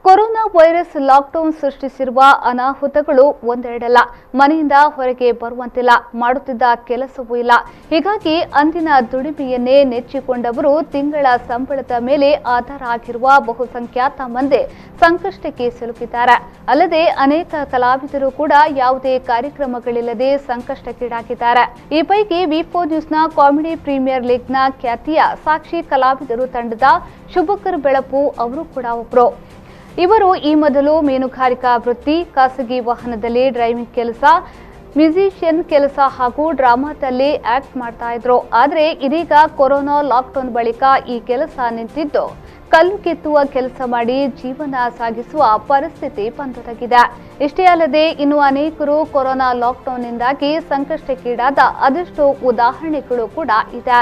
Corona virus lockdown ಸೃಷ್ಟಿಸಿರುವ ಅನಾಹುತಗಳು ಒಂದೆರಡಲ್ಲ. ಮನೆಯಿಂದ ಹೊರಗೆ ಬರುವಂತಿಲ್ಲ, ಮಾಡುತ್ತಿದ್ದ ಕೆಲಸವೂ ಇಲ್ಲ. ಹೀಗಾಗಿ ಅಂದಿನ ದುಡಿಮೆಯನ್ನೇ ನೆಚ್ಚಿಕೊಂಡವರು ತಿಂಗಳ ಸಂಬಳದ ಮೇಲೆ ಆಧಾರ ಆಗಿರುವ ಬಹುಸಂಖ್ಯಾತ ಮಂದಿ ಸಂಕಷ್ಟಕ್ಕೆ ಸಿಲುಕಿದ್ದಾರೆ. ಅಲ್ಲದೆ ಅನೇಕ ಕಲಾವಿದರು ಕೂಡ ಯಾವುದೇ ಕಾರ್ಯಕ್ರಮಗಳಿಲ್ಲದೆ ಸಂಕಷ್ಟಕ್ಕೀಡಾಗಿದ್ದಾರೆ. ಈ ಪೈಕಿ ವಿ4 ನ್ಯೂಸ್ನ ಕಾಮಿಡಿ ಪ್ರೀಮಿಯರ್ ಲೀಗ್ನ ಖ್ಯಾತಿಯ ಸಾಕ್ಷಿ ಕಲಾವಿದರು ತಂಡದ ಶುಭಕರ್ ಬೆಳಪು ಅವರು ಕೂಡ ಒಬ್ಬರು. ಇವರು ಈ ಮೊದಲು ಮೀನುಗಾರಿಕಾ ವೃತ್ತಿ, ಖಾಸಗಿ ವಾಹನದಲ್ಲಿ ಡ್ರೈವಿಂಗ್ ಕೆಲಸ, ಮ್ಯೂಸಿಷಿಯನ್ ಕೆಲಸ ಹಾಗೂ ಡ್ರಾಮಾದಲ್ಲಿ ಆಕ್ಟ್ ಮಾಡ್ತಾ ಇದ್ರು. ಆದರೆ ಇದೀಗ ಕೊರೋನಾ ಲಾಕ್ಡೌನ್ ಬಳಿಕ ಈ ಕೆಲಸ ನಿಂತಿದ್ದು ಕಲ್ಲು ಕಿತ್ತುವ ಕೆಲಸ ಮಾಡಿ ಜೀವನ ಸಾಗಿಸುವ ಪರಿಸ್ಥಿತಿ ಬಂದೊದಗಿದೆ. ಇಷ್ಟೇ ಅಲ್ಲದೆ ಇನ್ನು ಅನೇಕರು ಕೊರೋನಾ ಲಾಕ್ಡೌನ್ನಿಂದಾಗಿ ಸಂಕಷ್ಟಕ್ಕೀಡಾದ ಅದೆಷ್ಟೋ ಉದಾಹರಣೆಗಳು ಕೂಡ ಇದೆ.